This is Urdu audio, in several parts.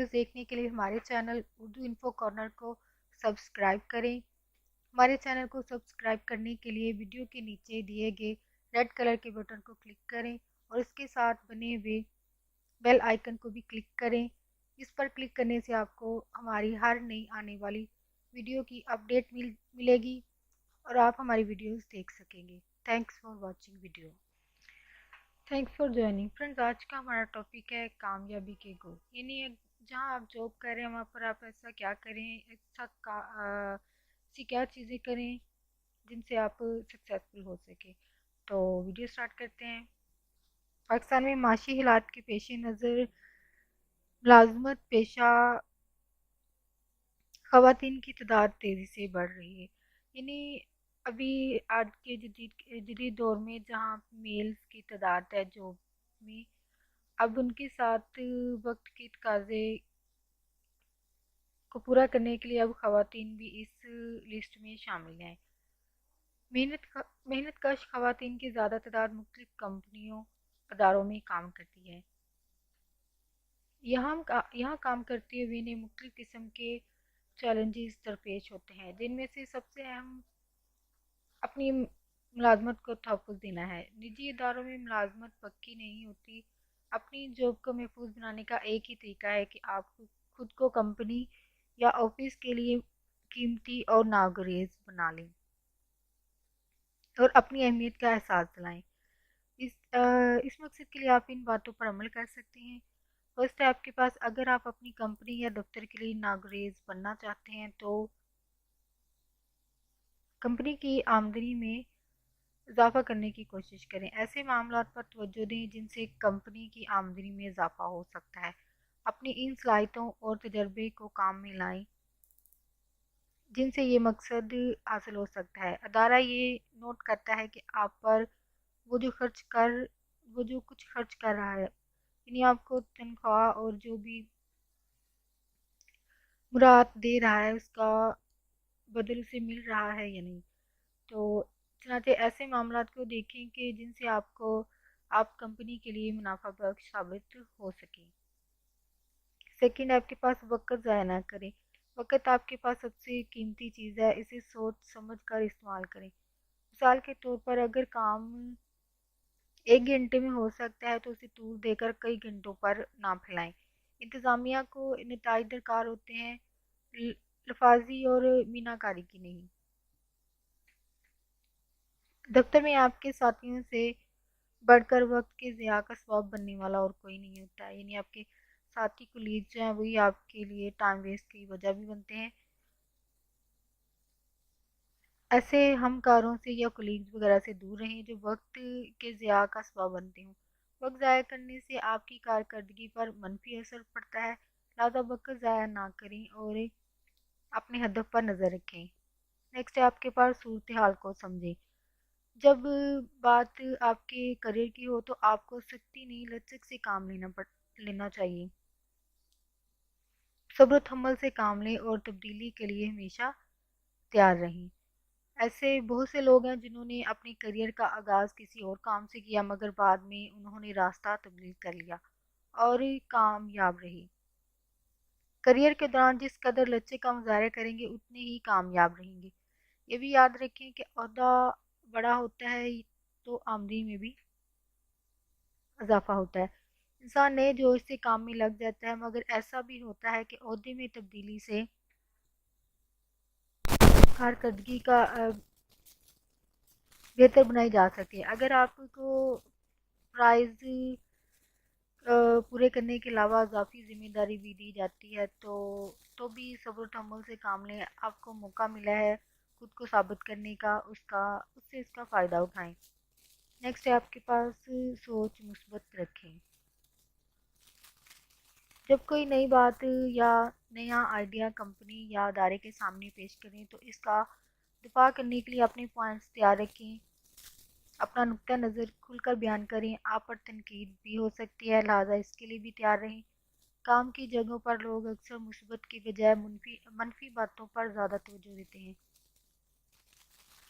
ویڈیوز دیکھنے کے لیے ہمارے چینل اردو انفو کارنر کو سبسکرائب کریں۔ ہمارے چینل کو سبسکرائب کرنے کے لیے ویڈیو کے نیچے دیے گئے ریڈ کلر کے بٹن کو کلک کریں اور اس کے ساتھ بنے ہوئے بیل آئیکن کو بھی کلک کریں۔ اس پر کلک کرنے سے آپ کو ہماری ہر نئی آنے والی ویڈیو کی اپڈیٹ ملے گی اور آپ ہماری ویڈیوز دیکھ سکیں گے۔ Thanks for watching video. Thanks for joining friends, آج کا ہمارا ٹاپک ہے کامیابی کے گول، یعنی جہاں آپ جاب کر رہے ہیں وہاں پر آپ ایسا کیا کریں، ایسی کیا چیزیں کریں جن سے آپ سکسیزفل ہو سکے۔ تو ویڈیو سٹارٹ کرتے ہیں۔ پاکستان میں معاشی حالات کے پیش نظر ملازمت پیشہ خواتین کی تعداد تیزی سے بڑھ رہی ہے، یعنی ابھی آج کے جدید دور میں جہاں میلز کی تعداد ہے جاب میں، اب ان کے ساتھ وقت کے تقاضے کو پورا کرنے کے لیے اب خواتین بھی اس لسٹ میں شامل ہیں۔ محنت کش خواتین کی زیادہ تعداد مختلف کمپنیوں اداروں میں کام کرتی ہے۔ یہاں کام کرتے ہوئے انہیں مختلف قسم کے چیلنجز درپیش ہوتے ہیں، جن میں سے سب سے اہم اپنی ملازمت کو تحفظ دینا ہے۔ نجی اداروں میں ملازمت پکی نہیں ہوتی۔ اپنی جاب کو محفوظ بنانے کا ایک ہی طریقہ ہے کہ آپ خود کو کمپنی یا آفس کے لیے قیمتی اور ناگزیر بنا لیں اور اپنی اہمیت کا احساس دلائیں۔ اس مقصد کے لیے آپ ان باتوں پر عمل کر سکتے ہیں۔ فرسٹ ہے آپ کے پاس، اگر آپ اپنی کمپنی یا دفتر کے لیے ناگزیر بننا چاہتے ہیں تو کمپنی کی آمدنی میں اضافہ کرنے کی کوشش کریں۔ ایسے معاملات پر توجہ دیں جن سے کمپنی کی آمدنی میں اضافہ ہو سکتا ہے۔ اپنی ان صلاحیتوں اور تجربے کو کام میں لائیں جن سے یہ مقصد حاصل ہو سکتا ہے۔ ادارہ یہ نوٹ کرتا ہے کہ آپ پر وہ جو کچھ خرچ کر رہا ہے، یعنی آپ کو تنخواہ اور جو بھی مراعات دے رہا ہے اس کا بدل سے مل رہا ہے یا نہیں۔ تو چنانچہ ایسے معاملات کو دیکھیں کہ جن سے آپ کمپنی کے لیے منافع بخش ثابت ہو سکیں۔ سیکنڈ، آپ کے پاس وقت ضائع نہ کریں۔ وقت آپ کے پاس سب سے قیمتی چیز ہے، اسے سوچ سمجھ کر استعمال کریں۔ مثال کے طور پر اگر کام 1 گھنٹے میں ہو سکتا ہے تو اسے طول دے کر کئی گھنٹوں پر نہ پھیلائیں۔ انتظامیہ کو نتائج درکار ہوتے ہیں، لفاظی اور میناکاری کی نہیں۔ دفتر میں آپ کے ساتھیوں سے بڑھ کر وقت کے ضیاع کا سبب بننے والا اور کوئی نہیں ہوتا ہے، یعنی آپ کے ساتھی کولیگ جو ہیں وہی آپ کے لیے ٹائم ویسٹ کی وجہ بھی بنتے ہیں۔ ایسے ہم کاروں سے یا کولیگز وغیرہ سے دور رہیں جو وقت کے ضیاع کا سبب بنتے ہوں۔ وقت ضائع کرنے سے آپ کی کارکردگی پر منفی اثر پڑتا ہے، لہذا وقت ضائع نہ کریں اور اپنے ہدف پر نظر رکھیں۔ نیکسٹ ہے آپ کے پاس صورتحال کو سمجھیں۔ جب بات آپ کے کریئر کی ہو تو آپ کو سختی نہیں لچک سے کام لینا چاہیے۔ صبر و تحمل سے کام لیں اور تبدیلی کے لیے ہمیشہ تیار رہیں۔ ایسے بہت سے لوگ ہیں جنہوں نے اپنے کریئر کا آغاز کسی اور کام سے کیا، مگر بعد میں انہوں نے راستہ تبدیل کر لیا اور کامیاب رہی۔ کریئر کے دوران جس قدر لچک کا مظاہرہ کریں گے اتنے ہی کامیاب رہیں گے۔ یہ بھی یاد رکھیں کہ عہدہ بڑا ہوتا ہے تو آمدنی میں بھی اضافہ ہوتا ہے۔ انسان نئے جوش سے کام میں لگ جاتا ہے، مگر ایسا بھی ہوتا ہے کہ عہدے میں تبدیلی سے کارکردگی کا بہتر بنائی جا سکتی ہے۔ اگر آپ کو فرائض پورے کرنے کے علاوہ اضافی ذمہ داری بھی دی جاتی ہے تو بھی صبر و تحمل سے کام لیں۔ آپ کو موقع ملا ہے خود کو ثابت کرنے کا، اس سے اس کا فائدہ اٹھائیں۔ نیکسٹ ہے آپ کے پاس سوچ مثبت رکھیں۔ جب کوئی نئی بات یا نیا آئیڈیا کمپنی یا ادارے کے سامنے پیش کریں تو اس کا دفاع کرنے کے لیے اپنے پوائنٹس تیار رکھیں، اپنا نقطہ نظر کھل کر بیان کریں۔ آپ پر تنقید بھی ہو سکتی ہے، لہٰذا اس کے لیے بھی تیار رہیں۔ کام کی جگہوں پر لوگ اکثر مثبت کی بجائے منفی باتوں پر زیادہ توجہ دیتے ہیں۔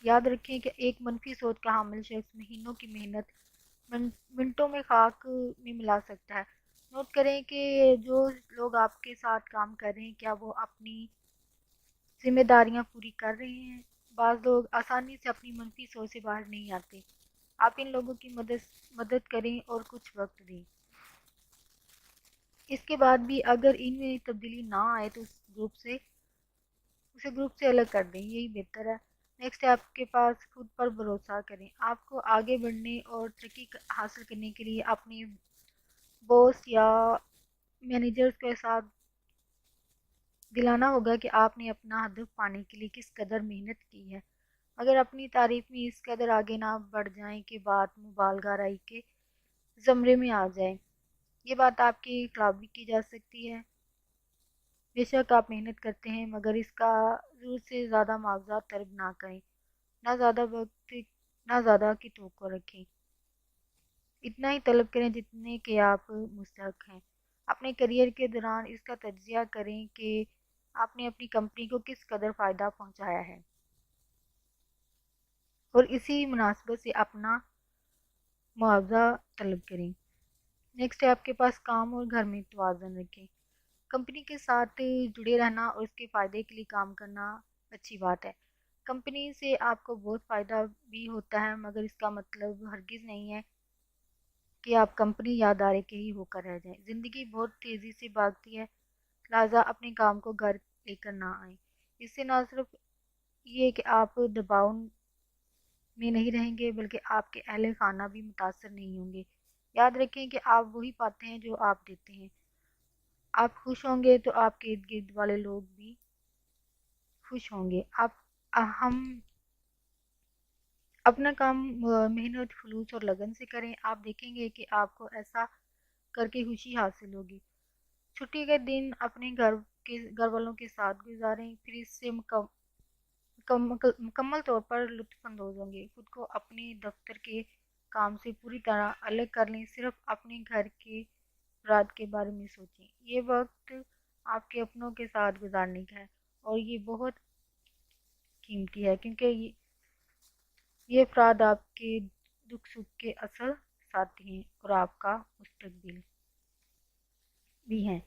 یاد رکھیں کہ ایک منفی سوچ کا حامل شخص مہینوں کی محنت منٹوں میں خاک میں ملا سکتا ہے۔ نوٹ کریں کہ جو لوگ آپ کے ساتھ کام کر رہے ہیں کیا وہ اپنی ذمہ داریاں پوری کر رہے ہیں۔ بعض لوگ آسانی سے اپنی منفی سوچ سے باہر نہیں آتے۔ آپ ان لوگوں کی مدد کریں اور کچھ وقت دیں۔ اس کے بعد بھی اگر ان میں تبدیلی نہ آئے تو اسے گروپ سے الگ کر دیں، یہی بہتر ہے۔ نیکسٹ ہے آپ کے پاس خود پر بھروسہ کریں۔ آپ کو آگے بڑھنے اور ترقی حاصل کرنے کے لیے اپنے باس یا مینیجرز کے ساتھ دلانا ہوگا کہ آپ نے اپنا ہدف پانے کے لیے کس قدر محنت کی ہے۔ اگر اپنی تعریف میں اس قدر آگے نہ بڑھ جائیں کہ بات مبالغہ رائی کے زمرے میں آ جائے، یہ بات آپ کے خلاف بھی کی جا سکتی ہے۔ بے شک آپ محنت کرتے ہیں مگر اس کا ضرورت سے زیادہ معاوضہ طلب نہ کریں، نہ زیادہ کی توقع رکھیں۔ اتنا ہی طلب کریں جتنے کہ آپ مستحق ہیں۔ اپنے کیریئر کے دوران اس کا تجزیہ کریں کہ آپ نے اپنی کمپنی کو کس قدر فائدہ پہنچایا ہے اور اسی مناسبت سے اپنا معاوضہ طلب کریں۔ نیکسٹ ہے آپ کے پاس کام اور گھر میں توازن رکھیں۔ کمپنی کے ساتھ جڑے رہنا اور اس کے فائدے کے لیے کام کرنا اچھی بات ہے۔ کمپنی سے آپ کو بہت فائدہ بھی ہوتا ہے مگر اس کا مطلب ہرگز نہیں ہے کہ آپ کمپنی یا ادارے کے ہی ہو کر رہ جائیں۔ زندگی بہت تیزی سے بھاگتی ہے، لہٰذا اپنے کام کو گھر لے کر نہ آئیں۔ اس سے نہ صرف یہ کہ آپ دباؤ میں نہیں رہیں گے بلکہ آپ کے اہل خانہ بھی متاثر نہیں ہوں گے۔ یاد رکھیں کہ آپ وہی پاتے ہیں جو آپ دیتے ہیں۔ آپ خوش ہوں گے تو آپ کے ارد گرد والے لوگ بھی خوش ہوں گے۔ ہم اپنا کام محنت، خلوص اور لگن سے کریں، آپ دیکھیں گے کہ آپ کو ایسا کر کے خوشی حاصل ہوگی۔ چھٹی کے دن اپنے گھر والوں کے ساتھ گزاریں، پھر اس سے مکمل طور پر لطف اندوز ہوں گے۔ خود کو اپنے دفتر کے کام سے پوری طرح الگ کر لیں، صرف اپنے گھر کے افراد کے بارے میں سوچیں۔ یہ وقت آپ کے اپنوں کے ساتھ گزارنے کا ہے اور یہ بہت قیمتی ہے کیونکہ یہ افراد آپ کے دکھ سکھ کے اصل ساتھی ہیں اور آپ کا مستقبل بھی ہیں۔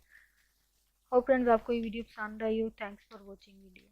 اور فرینڈز آپ کو یہ ویڈیو پسند آئی ہو، تھینکس فار واچنگ ویڈیو۔